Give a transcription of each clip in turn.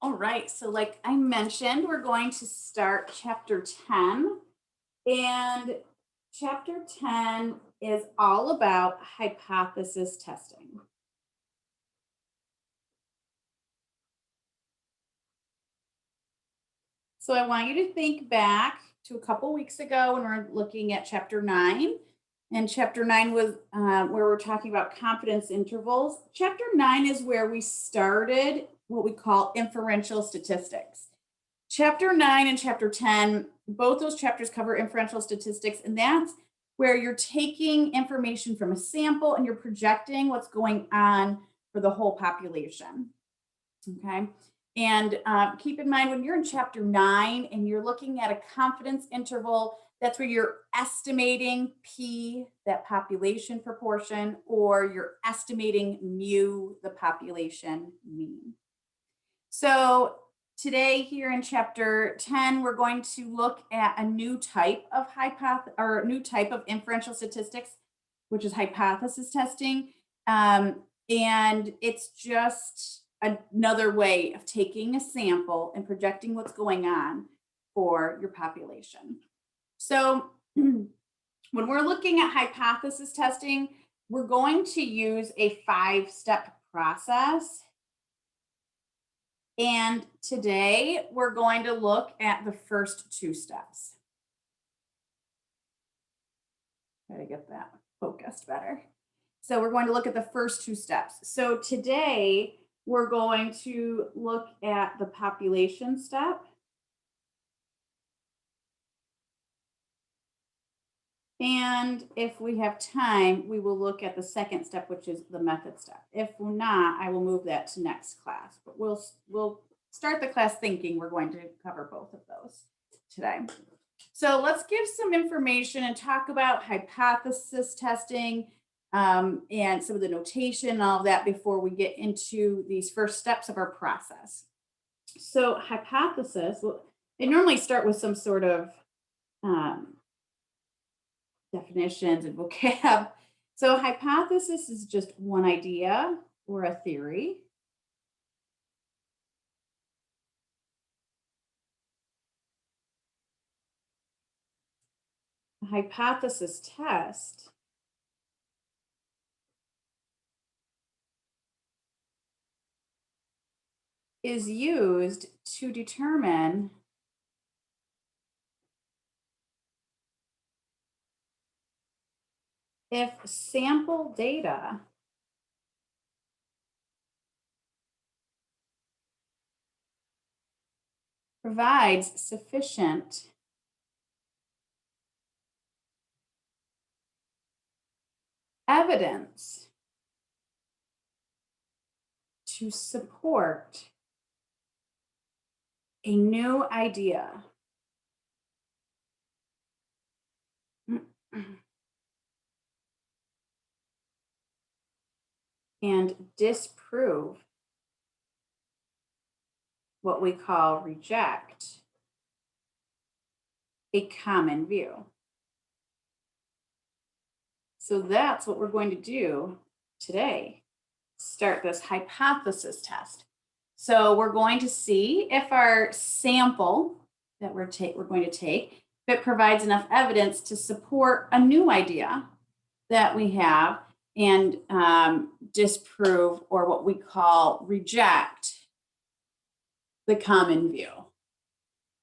All right, so like I mentioned, we're going to start chapter 10. And chapter 10 is all about hypothesis testing. So I want you to think back to a couple weeks ago when we're looking at chapter 9. And chapter 9 was where we're talking about confidence intervals. Chapter 9 is where we started what we call inferential statistics. Chapter 9 and chapter 10, both those chapters cover inferential statistics, and that's where you're taking information from a sample and you're projecting what's going on for the whole population. Okay. And keep in mind when you're in chapter 9 and you're looking at a confidence interval, that's where you're estimating P, that population proportion, or you're estimating mu, the population mean. So today here in chapter 10, we're going to look at a new type of new type of inferential statistics, which is hypothesis testing. And it's just another way of taking a sample and projecting what's going on for your population. So when we're looking at hypothesis testing, we're going to use a 5-step process. And today we're going to look at the first 2 steps. Try to get that focused better. So we're going to look at the first 2 steps. So today we're going to look at the population step. And if we have time, we will look at the second step, which is the method step. If we're not, I will move that to next class. But we'll start the class thinking we're going to cover both of those today. So let's give some information and talk about hypothesis testing and some of the notation and all of that before we get into these first steps of our process. So hypothesis, well, they normally start with some sort of definitions and vocab. So hypothesis is just one idea or a theory. A hypothesis test is used to determine if sample data provides sufficient evidence to support a new idea. And disprove what we call reject a common view. So that's what we're going to do today. Start this hypothesis test. So we're going to see if our sample that we're going to take, if it provides enough evidence to support a new idea that we have and disprove, or what we call reject, the common view.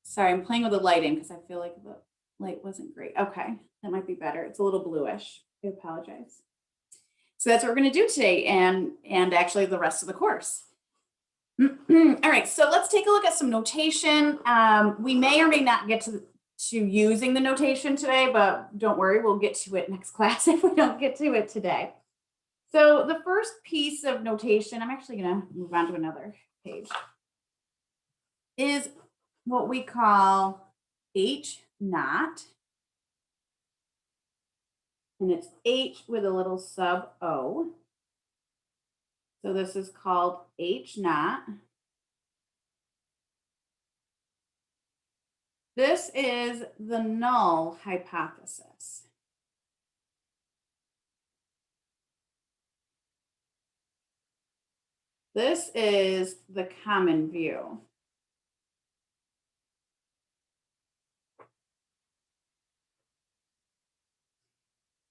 Sorry, I'm playing with the lighting because I feel like the light wasn't great. Okay, that might be better. It's a little bluish. I apologize. So that's what we're going to do today and actually the rest of the course. All right, so let's take a look at some notation. We may or may not get to using the notation today, but don't worry, we'll get to it next class if we don't get to it today. So the first piece of notation, I'm actually going to move on to another page, is what we call H naught. And it's H with a little sub O. So this is called H naught. This is the null hypothesis. This is the common view.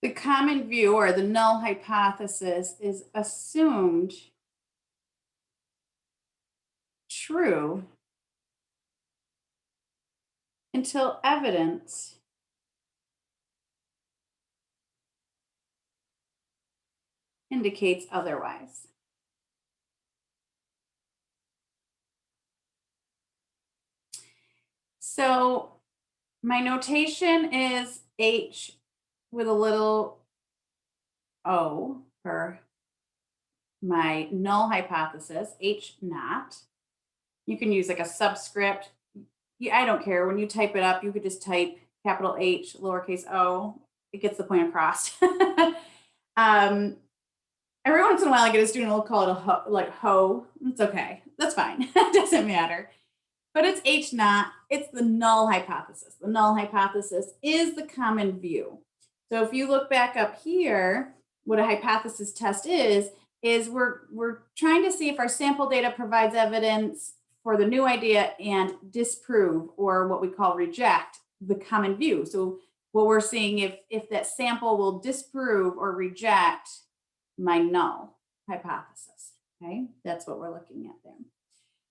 The common view or the null hypothesis is assumed true until evidence indicates otherwise. So my notation is H with a little O for my null hypothesis, H naught. You can use like a subscript. Yeah, I don't care. When you type it up, you could just type capital H, lowercase o. It gets the point across. um, every once in a while, I get a student will call it a ho, like ho. It's okay. That's fine. It doesn't matter. But it's H naught. It's the null hypothesis. The null hypothesis is the common view. So if you look back up here, what a hypothesis test is we're trying to see if our sample data provides evidence for the new idea and disprove, or what we call reject, the common view. So what we're seeing if that sample will disprove or reject my null hypothesis. Okay, that's what we're looking at there.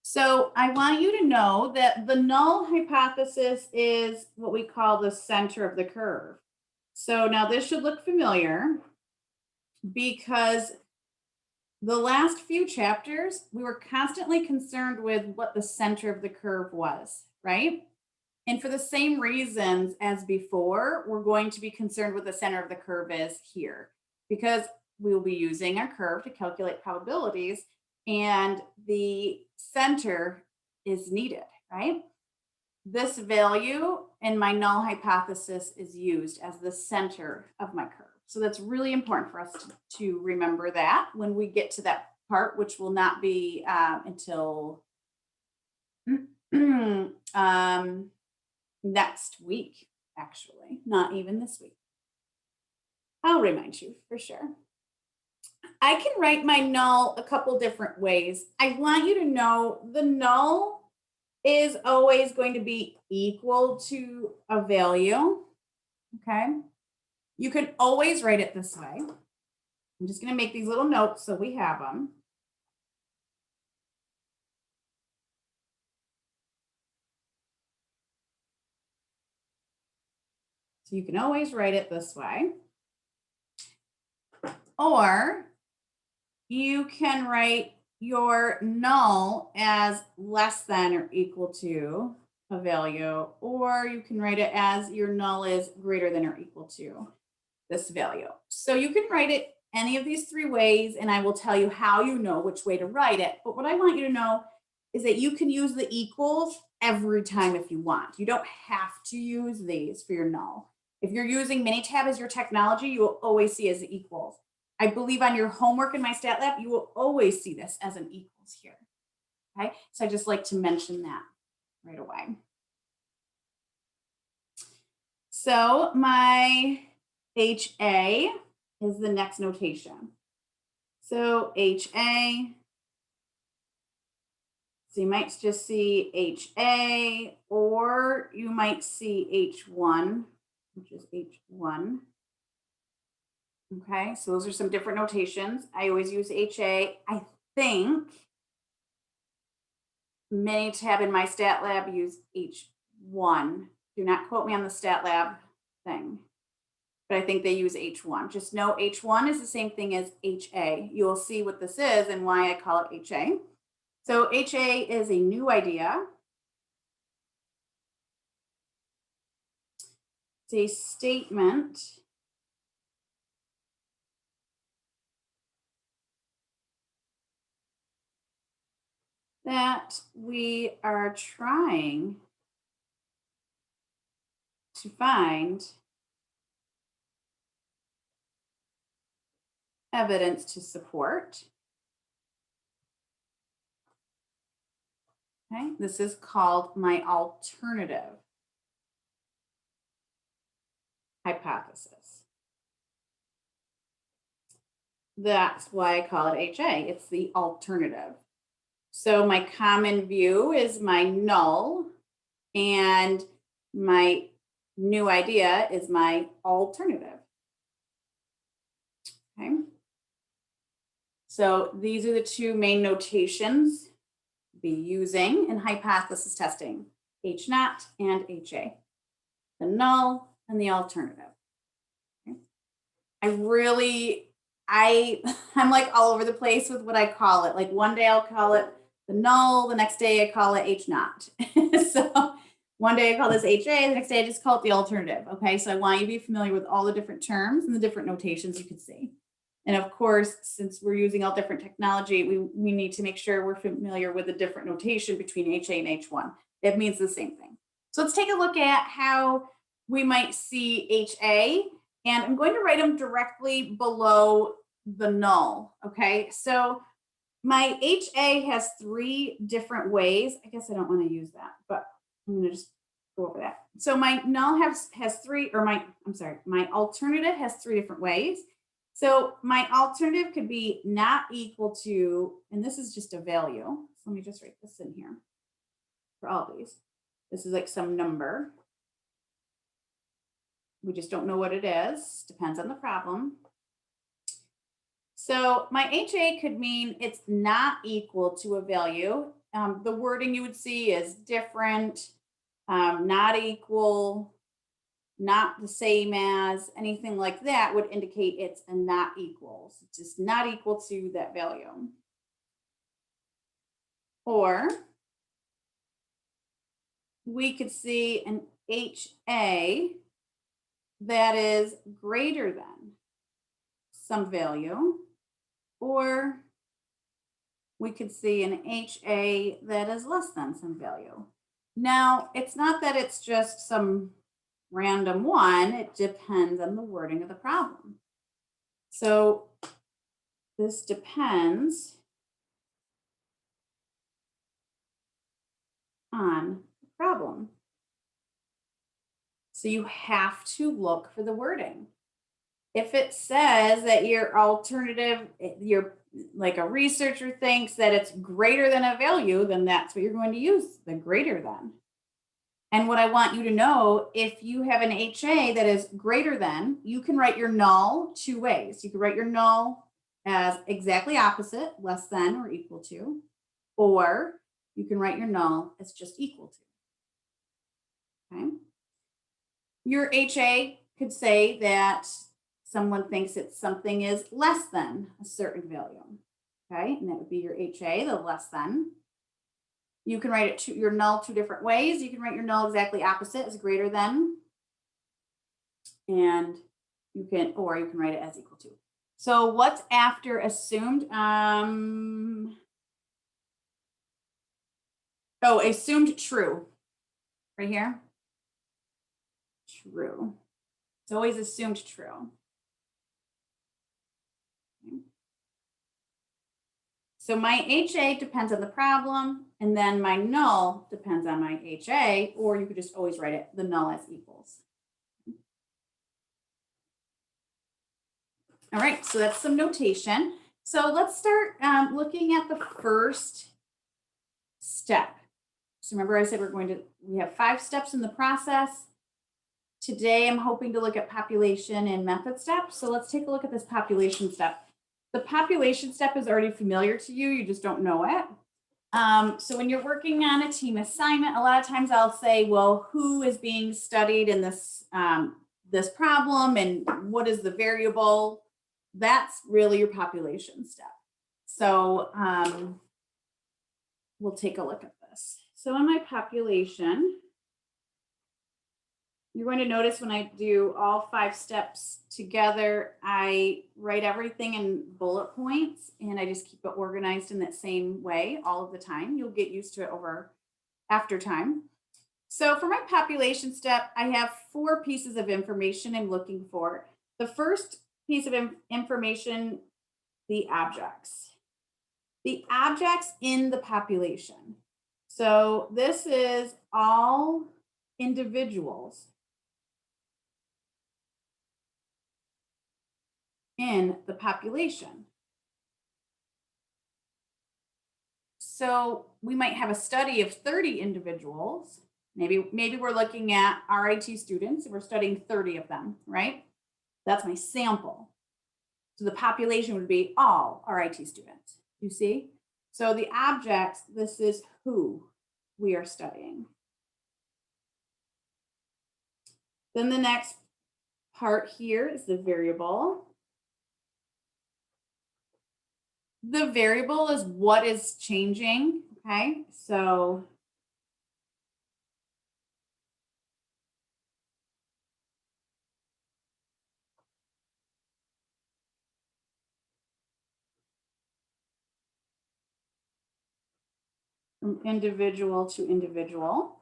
So I want you to know that the null hypothesis is what we call the center of the curve. So now this should look familiar because the last few chapters, we were constantly concerned with what the center of the curve was, right? And for the same reasons as before, we're going to be concerned with the center of the curve is here, because we will be using our curve to calculate probabilities, and the center is needed, right? This value in my null hypothesis is used as the center of my curve. So that's really important for us to remember that when we get to that part, which will not be until next week, actually, not even this week. I'll remind you for sure. I can write my null a couple different ways. I want you to know the null is always going to be equal to a value, okay? You can always write it this way. I'm just going to make these little notes so we have them. So you can always write it this way. Or you can write your null as less than or equal to a value, or you can write it as your null is greater than or equal to this value. So you can write it any of these three ways, and I will tell you how you know which way to write it. But what I want you to know is that you can use the equals every time if you want. You don't have to use these for your null. If you're using Minitab as your technology, you will always see as equals. I believe on your homework in MyStatLab, you will always see this as an equals here. Okay, so I just like to mention that right away. So my HA is the next notation. So HA, so you might just see HA, or you might see H1, which is H1. Okay, so those are some different notations. I always use HA. I think Minitab in MyStatLab use H1. Do not quote me on the StatLab thing, but I think they use H1. Just know H1 is the same thing as HA. You will see what this is and why I call it HA. So HA is a new idea. It's a statement that we are trying to find evidence to support. Okay, this is called my alternative hypothesis. That's why I call it HA. It's the alternative. So my common view is my null, and my new idea is my alternative. Okay. So these are the two main notations be using in hypothesis testing, H naught and HA, the null and the alternative. Okay. I'm like all over the place with what I call it. Like one day I'll call it the null, the next day I call it H naught. So one day I call this HA, the next day I just call it the alternative. Okay, so I want you to be familiar with all the different terms and the different notations you could see. And of course, since we're using all different technology, we need to make sure we're familiar with the different notation between HA and H1. It means the same thing. So let's take a look at how we might see HA, and I'm going to write them directly below the null, okay? So my HA has 3 different ways. I guess I don't want to use that, but I'm going to just go over that. So my null has 3, or my alternative has 3 different ways. So my alternative could be not equal to, and this is just a value. So let me just write this in here for all these. This is like some number. We just don't know what it is. Depends on the problem. So my HA could mean it's not equal to a value. The wording you would see is different, not equal, not the same as, anything like that would indicate it's a not equal. So it's just not equal to that value. Or we could see an HA that is greater than some value, or we could see an HA that is less than some value. Now, it's not that it's just some random one, it depends on the wording of the problem. So this depends on the problem. So you have to look for the wording. If it says that your alternative, you're like a researcher thinks that it's greater than a value, then that's what you're going to use, the greater than. And what I want you to know, if you have an HA that is greater than, you can write your null 2 ways. You can write your null as exactly opposite, less than or equal to, or you can write your null as just equal to. Okay. Your HA could say that someone thinks that something is less than a certain value. Okay, and that would be your HA, the less than. You can write your null 2 different ways. You can write your null exactly opposite as greater than, and you can write it as equal to. So what's after assumed? Assumed true, right here. True. It's always assumed true. Okay. So my HA depends on the problem, and then my null depends on my HA, or you could just always write it, the null as equals. All right, so that's some notation. So let's start looking at the first step. So remember I said we have 5 steps in the process. Today I'm hoping to look at population and method steps. So let's take a look at this population step. The population step is already familiar to you, you just don't know it. So when you're working on a team assignment, a lot of times I'll say, well, who is being studied in this, this problem and what is the variable? That's really your population step. So we'll take a look at this. So in my population, you're going to notice when I do all 5 steps together, I write everything in bullet points and I just keep it organized in that same way all of the time. You'll get used to it after time. So for my population step, I have 4 pieces of information I'm looking for. The first piece of information, the objects. The objects in the population. So this is all individuals in the population. So we might have a study of 30 individuals. Maybe we're looking at RIT students and we're studying 30 of them, right? That's my sample. So the population would be all RIT students, you see? So the objects, this is who we are studying. Then the next part here is the variable. The variable is what is changing, okay? So from individual to individual.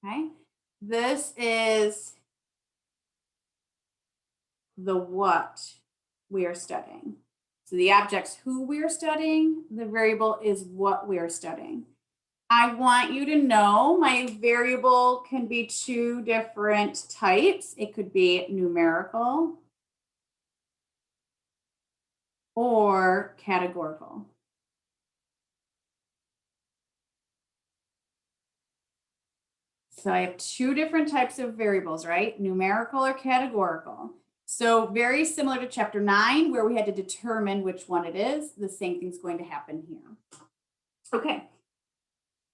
Okay, this is the what we are studying. So the object's who we are studying, the variable is what we are studying. I want you to know my variable can be two different types. It could be numerical or categorical. So I have two different types of variables, right? Numerical or categorical. So very similar to chapter 9, where we had to determine which one it is, the same thing's going to happen here. Okay,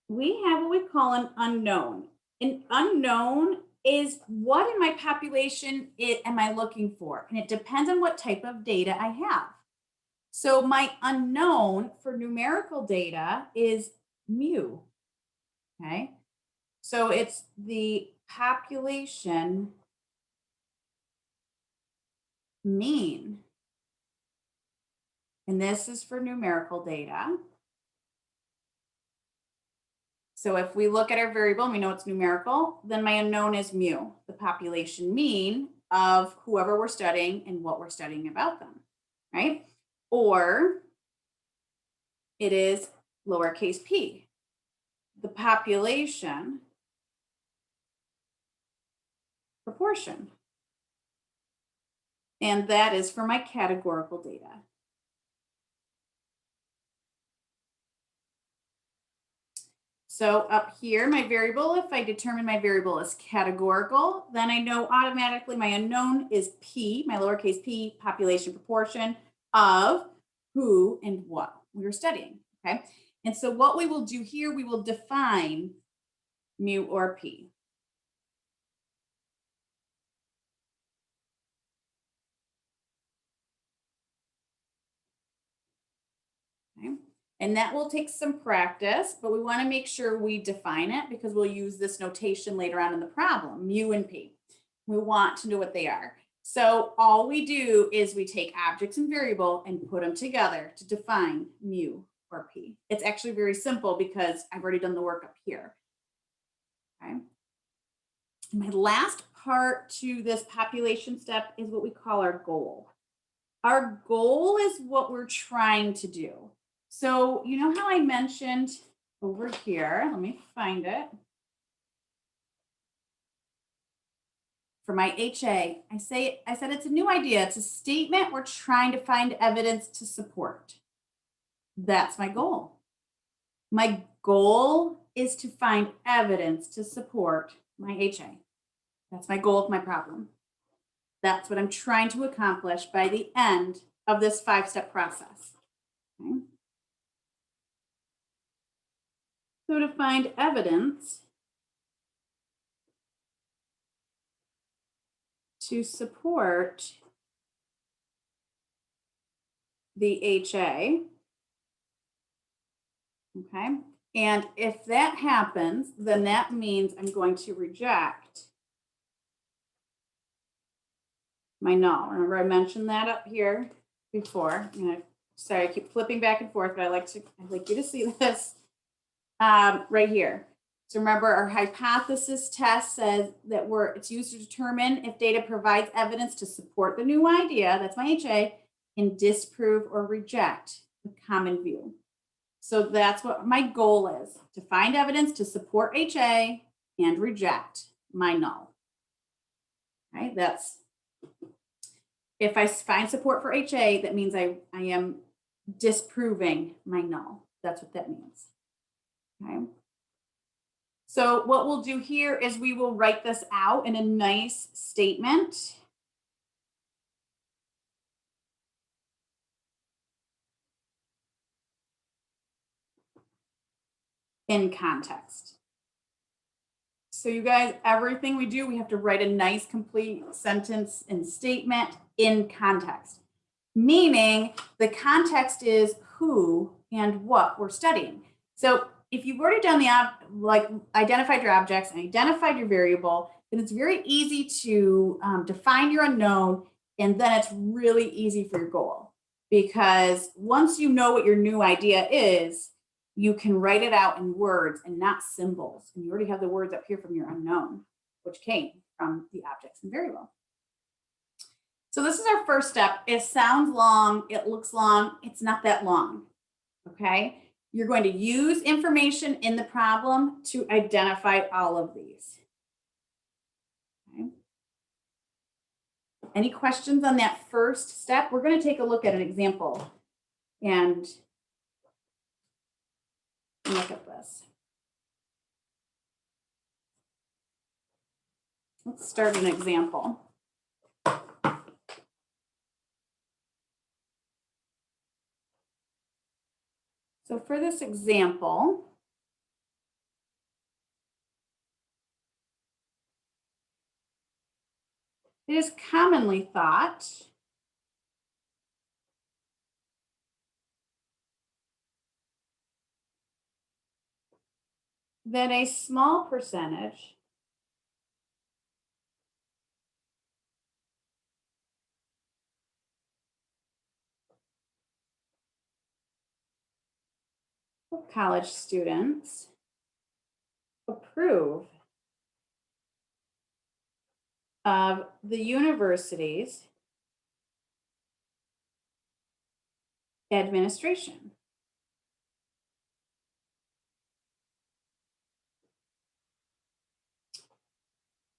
we have what we call an unknown. An unknown is what in my population am I looking for? And it depends on what type of data I have. So my unknown for numerical data is mu, okay? So it's the population mean. And this is for numerical data. So if we look at our variable and we know it's numerical, then my unknown is mu, the population mean of whoever we're studying and what we're studying about them, right? Or it is lowercase p, the population proportion. And that is for my categorical data. So up here, my variable, if I determine my variable is categorical, then I know automatically my unknown is P, my lowercase p, population proportion of who and what we are studying, okay? And so what we will do here, we will define mu or P. Okay. And that will take some practice, but we want to make sure we define it because we'll use this notation later on in the problem, mu and P. We want to know what they are. So all we do is we take objects and variable and put them together to define mu or P. It's actually very simple because I've already done the work up here. Okay. My last part to this population step is what we call our goal. Our goal is what we're trying to do. So you know how I mentioned over here, let me find it. For my HA, I said it's a new idea. It's a statement we're trying to find evidence to support. That's my goal. My goal is to find evidence to support my HA. That's my goal of my problem. That's what I'm trying to accomplish by the end of this 5-step process. Okay. So to find evidence to support the HA, okay? And if that happens, then that means I'm going to reject my null. Remember I mentioned that up here before. Sorry, I keep flipping back and forth, but I'd like you to see this right here. So remember our hypothesis test says that it's used to determine if data provides evidence to support the new idea, that's my HA, and disprove or reject the common view. So that's what my goal is, to find evidence to support HA and reject my null. Right? That's, if I find support for HA, that means I am disproving my null. That's what that means. Okay. So what we'll do here is we will write this out in a nice statement. In context. So you guys, everything we do, we have to write a nice complete sentence and statement in context. Meaning the context is who and what we're studying. So if you've already done the identified your objects and identified your variable, then it's very easy to define your unknown, and then it's really easy for your goal. Because once you know what your new idea is, you can write it out in words and not symbols. And you already have the words up here from your unknown, which came from the objects and variable. So this is our first step. It sounds long, it looks long, it's not that long, okay? You're going to use information in the problem to identify all of these. Okay. Any questions on that first step? We're going to take a look at an example and look at this. Let's start an example. So for this example, it is commonly thought that a small percentage of college students approve of the university's administration.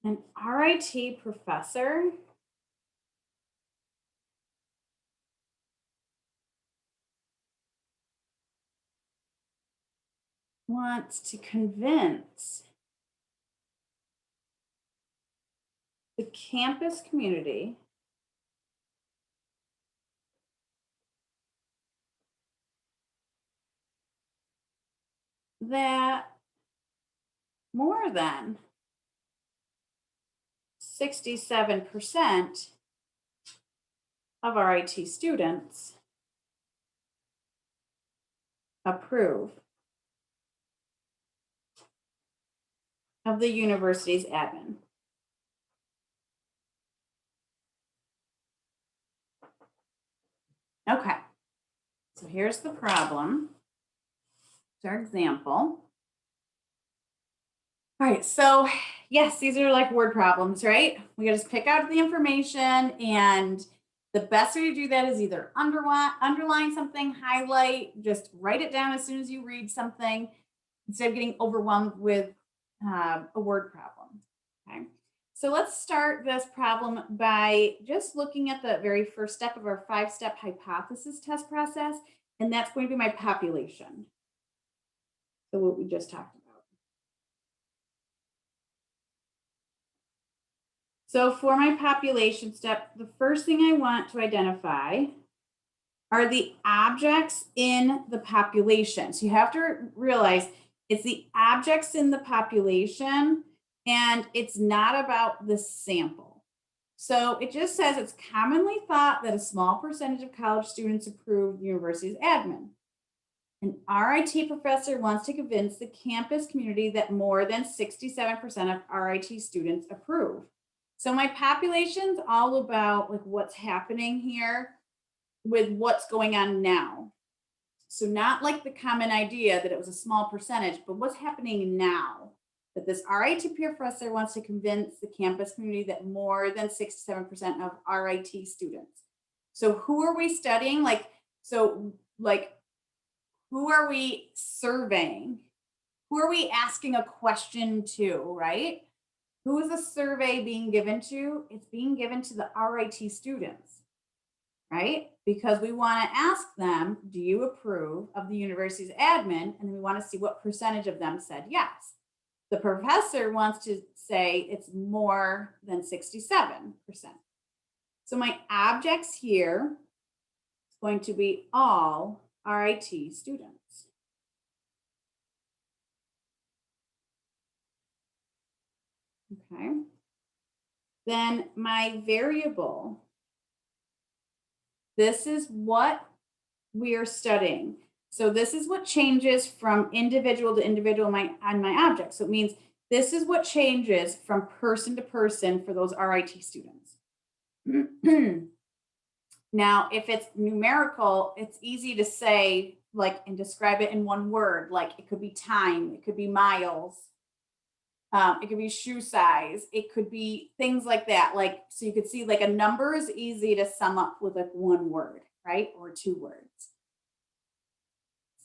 An RIT professor wants to convince the campus community that more than 67% of RIT students approve of the university's admin. Okay, so here's the problem. It's our example. All right, so yes, these are like word problems, right? We gotta just pick out the information, and the best way to do that is either underline something, highlight, just write it down as soon as you read something instead of getting overwhelmed with a word problem, okay? So let's start this problem by just looking at the very first step of our 5-step hypothesis test process, and that's going to be my population. So what we just talked about. So for my population step, the first thing I want to identify are the objects in the population. So you have to realize it's the objects in the population, and it's not about the sample. So it just says it's commonly thought that a small percentage of college students approve the university's admin. An RIT professor wants to convince the campus community that more than 67% of RIT students approve. So my population's all about like what's happening here with what's going on now. So not like the common idea that it was a small percentage, but what's happening now, that this RIT professor wants to convince the campus community that more than 67% of RIT students. So who are we studying? Who are we surveying? Who are we asking a question to, right? Who is the survey being given to? It's being given to the RIT students, right? Because we want to ask them, do you approve of the university's admin? And then we want to see what percentage of them said yes. The professor wants to say it's more than 67%. So my objects here is going to be all RIT students. Okay. Then my variable, this is what we are studying. So this is what changes from individual to individual on my object. So it means this is what changes from person to person for those RIT students. Now, if it's numerical, it's easy to say like and describe it in one word. Like it could be time, it could be miles, it could be shoe size, it could be things like that. Like so, you could see like a number is easy to sum up with like one word, right, or two words.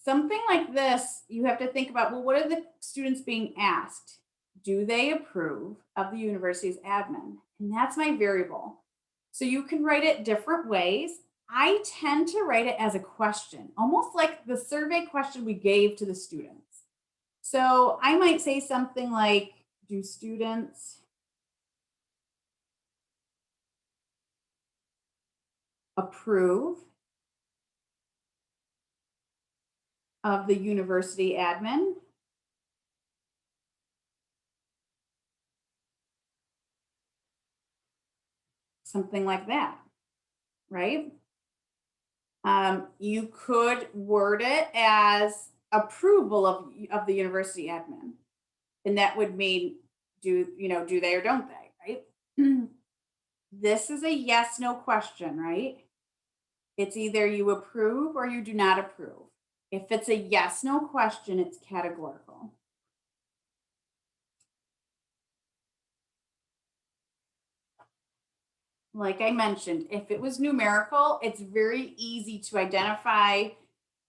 Something like this, you have to think about, well, what are the students being asked? Do they approve of the university's admin? And that's my variable. So you can write it different ways. I tend to write it as a question, almost like the survey question we gave to the students. So I might say something like, do students approve of the university admin? Something like that, right? You could word it as approval of the university admin. And that would mean do they or don't they, right? This is a yes, no question, right? It's either you approve or you do not approve. If it's a yes, no question, it's categorical. Like I mentioned, if it was numerical, it's very easy to identify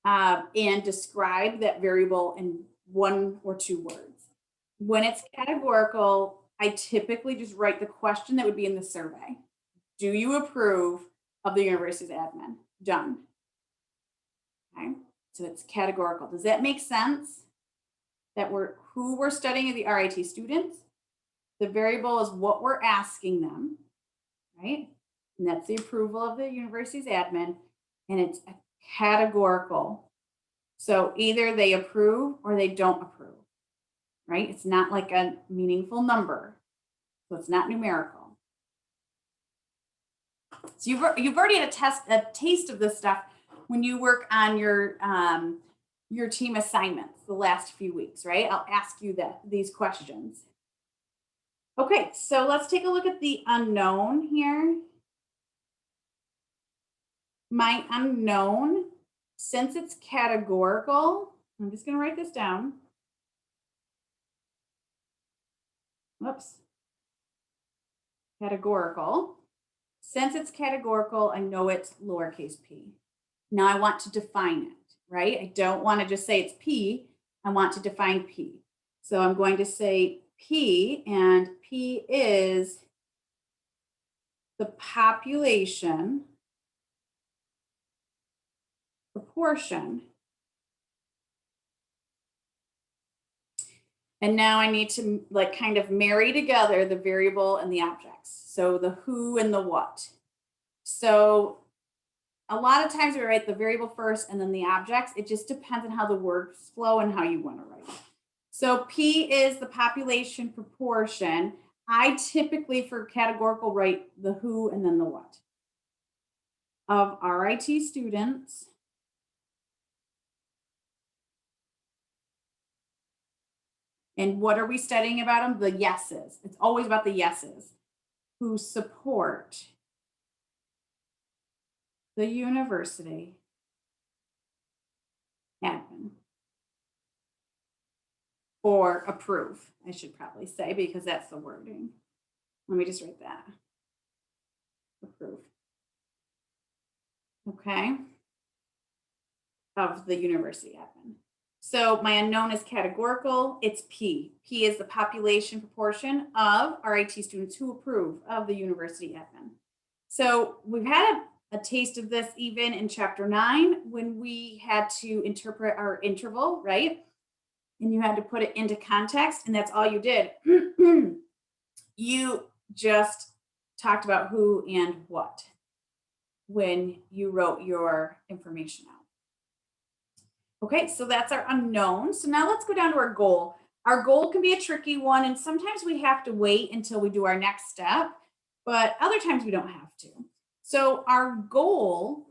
and describe that variable in one or two words. When it's categorical, I typically just write the question that would be in the survey. Do you approve of the university's admin? Done. Okay, so it's categorical. Does that make sense? That who we're studying are the RIT students. The variable is what we're asking them, right? And that's the approval of the university's admin, and it's a categorical. So either they approve or they don't approve, right? It's not like a meaningful number. So it's not numerical. So you've already had a taste of this stuff when you work on your team assignments the last few weeks, right? I'll ask you these questions. Okay, so let's take a look at the unknown here. My unknown, since it's categorical, I'm just going to write this down. Whoops. Categorical. Since it's categorical, I know it's lowercase p. Now I want to define it, right? I don't want to just say it's p. I want to define p. So I'm going to say p, and p is the population proportion. And now I need to like kind of marry together the variable and the objects. So the who and the what. So a lot of times we write the variable first and then the objects. It just depends on how the words flow and how you want to write it. So P is the population proportion. I typically for categorical write the who and then the what. Of RIT students and what are we studying about them? The yeses. It's always about the yeses who support the university admin. Or approve, I should probably say, because that's the wording. Let me just write that. Approve. Okay. Of the university admin. So my unknown is categorical. It's P. P is the population proportion of RIT students who approve of the university admin. So we've had a taste of this even in chapter 9 when we had to interpret our interval, right? and you had to put it into context, and that's all you did. You just talked about who and what when you wrote your information out. Okay, so that's our unknown. So now let's go down to our goal. Our goal can be a tricky one, and sometimes we have to wait until we do our next step, but other times we don't have to. So our goal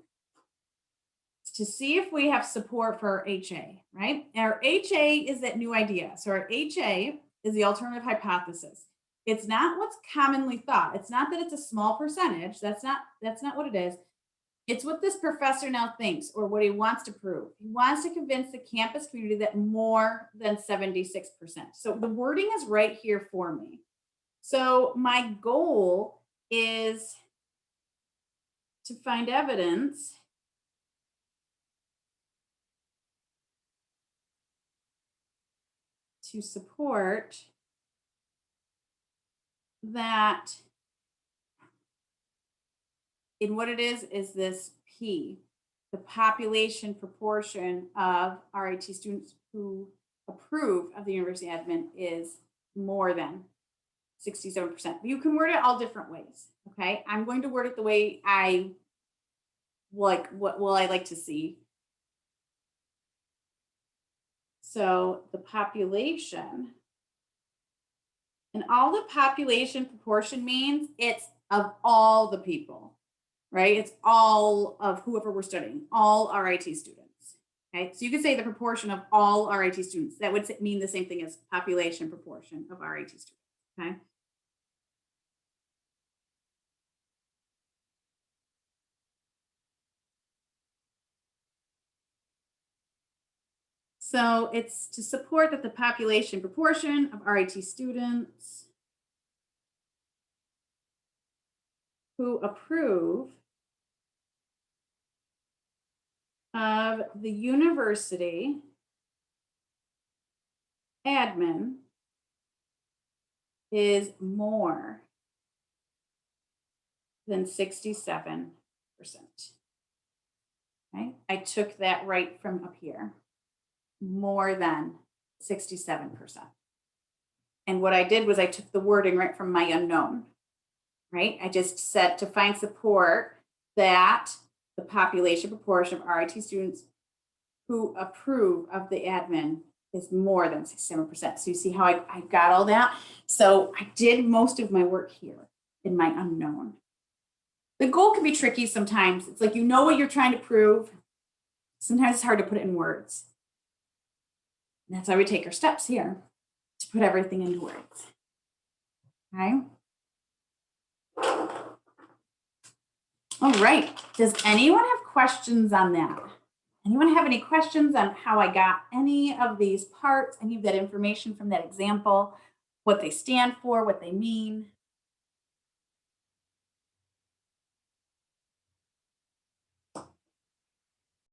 is to see if we have support for our HA, right? Our HA is that new idea. So our HA is the alternative hypothesis. It's not what's commonly thought. It's not that it's a small percentage. That's not what it is. It's what this professor now thinks or what he wants to prove. He wants to convince the campus community that more than 76%. So the wording is right here for me. So my goal is to find evidence to support that. And what it is this P, the population proportion of RIT students who approve of the university admin is more than 67%. You can word it all different ways. Okay. I'm going to word it the way I like. What will I like to see? So the population, and all the population proportion means it's of all the people, right? It's all of whoever we're studying, all RIT students. Okay, so you could say the proportion of all RIT students. That would mean the same thing as population proportion of RIT students. Okay. So it's to support that the population proportion of RIT students who approve of the university admin is more than 67%. Okay, I took that right from up here, more than 67%. And what I did was I took the wording right from my unknown, right? I just said to find support that the population proportion of RIT students who approve of the admin is more than 67%. So you see how I got all that? So I did most of my work here in my unknown. The goal can be tricky sometimes. It's like, you know what you're trying to prove. Sometimes it's hard to put it in words. And that's why we take our steps here, to put everything into words. Okay. All right. Does anyone have questions on that? Anyone have any questions on how I got any of these parts, any of that information from that example, what they stand for, what they mean?